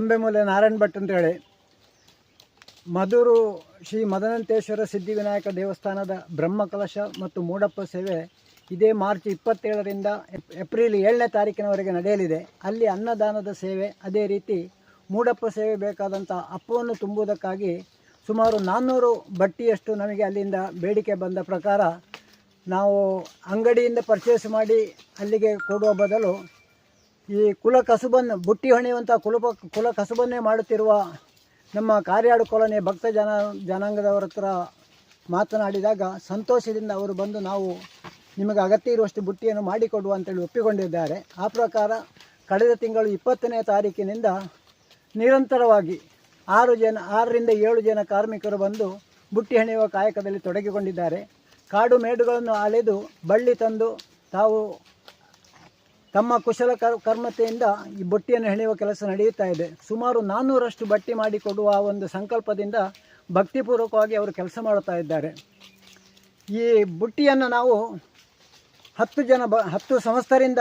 ದಂಬೆಮೂಲೆ ನಾರಾಯಣ ಭಟ್ ಅಂತೇಳಿ ಮಧೂರು ಶ್ರೀ ಮದನಂತೇಶ್ವರ ಸಿದ್ಧಿವಿನಾಯಕ ದೇವಸ್ಥಾನದ ಬ್ರಹ್ಮಕಲಶ ಮತ್ತು ಮೂಡಪ್ಪ ಸೇವೆ ಇದೇ ಮಾರ್ಚ್ 27ರಿಂದ ಏಪ್ರಿಲ್ 7ನೇ ತಾರೀಕಿನವರೆಗೆ ನಡೆಯಲಿದೆ. ಅಲ್ಲಿ ಅನ್ನದಾನದ ಸೇವೆ, ಅದೇ ರೀತಿ ಮೂಡಪ್ಪ ಸೇವೆ ಬೇಕಾದಂಥ ಅಪ್ಪವನ್ನು ತುಂಬುವುದಕ್ಕಾಗಿ ಸುಮಾರು 400 ಬಟ್ಟಿಯಷ್ಟು ನಮಗೆ ಅಲ್ಲಿಂದ ಬೇಡಿಕೆ ಬಂದ ಪ್ರಕಾರ ನಾವು ಅಂಗಡಿಯಿಂದ ಪರ್ಚೇಸ್ ಮಾಡಿ ಅಲ್ಲಿಗೆ ಕೊಡುವ ಬದಲು ಈ ಕುಲ ಕಸುಬನ್ನು ಬುಟ್ಟಿ ಹೊಣೆಯುವಂಥ ಕುಲ ಕಸುಬನ್ನೇ ಮಾಡುತ್ತಿರುವ ನಮ್ಮ ಕಾರ್ಯಾಡು ಕಾಲೋನಿಯ ಭಕ್ತ ಜನಾಂಗದವರ ಹತ್ರ ಮಾತನಾಡಿದಾಗ ಸಂತೋಷದಿಂದ ಅವರು ಬಂದು ನಾವು ನಿಮಗೆ ಅಗತ್ಯ ಇರುವಷ್ಟು ಬುಟ್ಟಿಯನ್ನು ಮಾಡಿಕೊಡುವ ಅಂತೇಳಿ ಒಪ್ಪಿಕೊಂಡಿದ್ದಾರೆ. ಆ ಪ್ರಕಾರ ಕಳೆದ ತಿಂಗಳು 20ನೇ ತಾರೀಕಿನಿಂದ ನಿರಂತರವಾಗಿ 6ರಿಂದ 7 ಜನ ಕಾರ್ಮಿಕರು ಬಂದು ಬುಟ್ಟಿ ಹೆಣೆಯುವ ಕಾಯಕದಲ್ಲಿ ತೊಡಗಿಕೊಂಡಿದ್ದಾರೆ. ಕಾಡು ಮೇಡುಗಳನ್ನು ಅಲೆದು ಬಳ್ಳಿ ತಂದು ತಾವು ತಮ್ಮ ಕುಶಲ ಕರ್ಮತೆಯಿಂದ ಈ ಬುಟ್ಟಿಯನ್ನು ಹೆಣೆಯುವ ಕೆಲಸ ನಡೆಯುತ್ತಾ ಇದೆ. ಸುಮಾರು 400ರಷ್ಟು ಬಟ್ಟಿ ಮಾಡಿಕೊಡುವ ಒಂದು ಸಂಕಲ್ಪದಿಂದ ಭಕ್ತಿಪೂರ್ವಕವಾಗಿ ಅವರು ಕೆಲಸ ಮಾಡುತ್ತಾ ಇದ್ದಾರೆ. ಈ ಬುಟ್ಟಿಯನ್ನು ನಾವು 10 ಸಂಸ್ಥರಿಂದ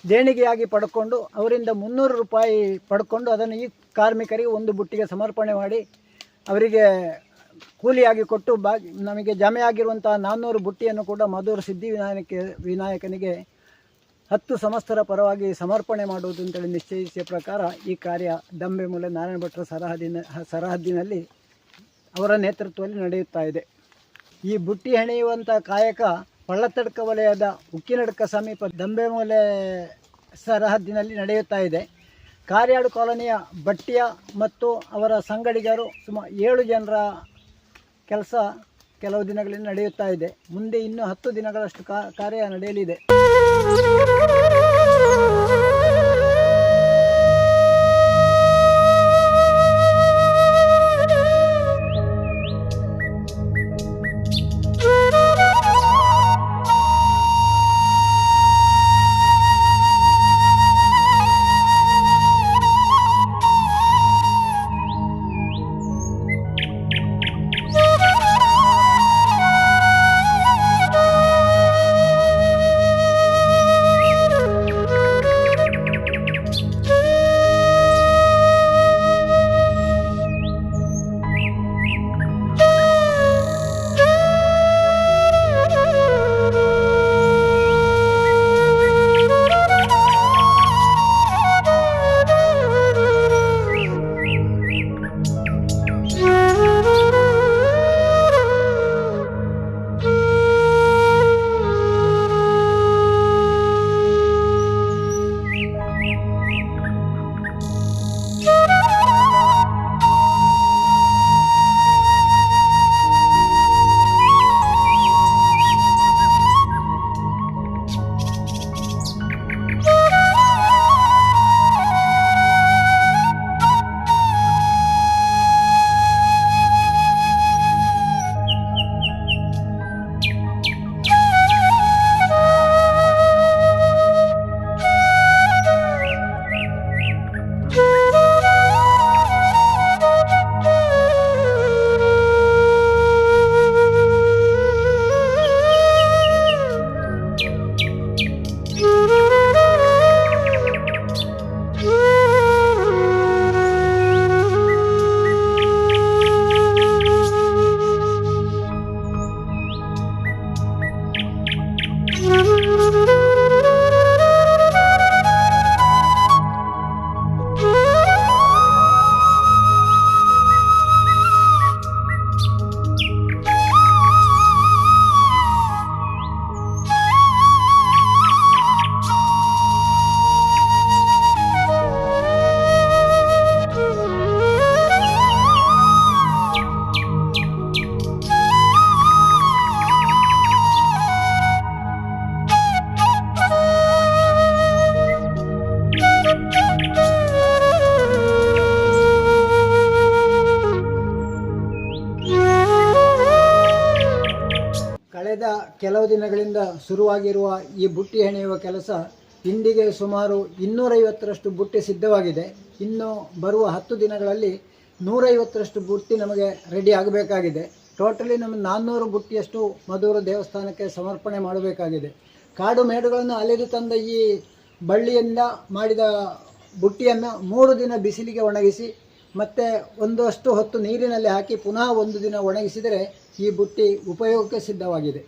ದೇಣಿಗೆಯಾಗಿ ಪಡ್ಕೊಂಡು ಅವರಿಂದ 300 ರೂಪಾಯಿ ಪಡ್ಕೊಂಡು ಅದನ್ನು ಈ ಕಾರ್ಮಿಕರಿಗೆ ಒಂದು ಬುಟ್ಟಿಗೆ ಸಮರ್ಪಣೆ ಮಾಡಿ ಅವರಿಗೆ ಕೂಲಿಯಾಗಿ ಕೊಟ್ಟು ನಮಗೆ ಜಮೆಯಾಗಿರುವಂಥ 400 ಬುಟ್ಟಿಯನ್ನು ಕೂಡ ಮಧೂರು ವಿನಾಯಕನಿಗೆ 10 ಸಂಸ್ಥರ ಪರವಾಗಿ ಸಮರ್ಪಣೆ ಮಾಡುವುದು ಅಂತೇಳಿ ನಿಶ್ಚಯಿಸಿದ ಪ್ರಕಾರ ಈ ಕಾರ್ಯ ದಂಬೆಮೂಲೆ ನಾರಾಯಣ ಭಟ್ರ ಸರಹದ್ದಿನಲ್ಲಿ ಅವರ ನೇತೃತ್ವದಲ್ಲಿ ನಡೆಯುತ್ತಾ ಇದೆ. ಈ ಬುಟ್ಟಿ ಹೆಣೆಯುವಂಥ ಕಾಯಕ ಪಳ್ಳತ್ತಡ್ಕ ವಲಯದ ಉಕ್ಕಿನಡ್ಕ ಸಮೀಪ ದಂಬೆಮೂಲೆ ಸರಹದ್ದಿನಲ್ಲಿ ನಡೆಯುತ್ತಾ ಇದೆ. ಕಾರ್ಯಾಡು ಕಾಲೋನಿಯ ಭಟ್ಟಿಯ ಮತ್ತು ಅವರ ಸಂಗಡಿಗರು ಸುಮಾರು 7 ಜನರ ಕೆಲಸ ಕೆಲವು ದಿನಗಳಿಂದ ನಡೆಯುತ್ತಾ ಇದೆ. ಮುಂದೆ ಇನ್ನೂ 10 ದಿನಗಳಷ್ಟು ಕಾರ್ಯ ನಡೆಯಲಿದೆ. ಕಳೆದ ಕೆಲವು ದಿನಗಳಿಂದ ಶುರುವಾಗಿರುವ ಈ ಬುಟ್ಟಿ ಹೆಣೆಯುವ ಕೆಲಸ ಇಂದಿಗೆ ಸುಮಾರು 250ರಷ್ಟು ಬುಟ್ಟಿ ಸಿದ್ಧವಾಗಿದೆ. ಇನ್ನು ಬರುವ 10 ದಿನಗಳಲ್ಲಿ 150ರಷ್ಟು ಬುಟ್ಟಿ ನಮಗೆ ರೆಡಿ ಆಗಬೇಕಾಗಿದೆ. ಟೋಟಲಿ ನಮಗೆ 400 ಬುಟ್ಟಿಯಷ್ಟು ಮಧೂರು ದೇವಸ್ಥಾನಕ್ಕೆ ಸಮರ್ಪಣೆ ಮಾಡಬೇಕಾಗಿದೆ. ಕಾಡು ಮೇಡುಗಳನ್ನು ಅಲೆದು ತಂದ ಈ ಬಳ್ಳಿಯಿಂದ ಮಾಡಿದ ಬುಟ್ಟಿಯನ್ನು 3 ದಿನ ಬಿಸಿಲಿಗೆ ಒಣಗಿಸಿ ಮತ್ತು ಒಂದಷ್ಟು ಹೊತ್ತು ನೀರಿನಲ್ಲಿ ಹಾಕಿ ಪುನಃ 1 ದಿನ ಒಣಗಿಸಿದರೆ ಈ ಬುಟ್ಟಿ ಉಪಯೋಗಕ್ಕೆ ಸಿದ್ಧವಾಗಿದೆ.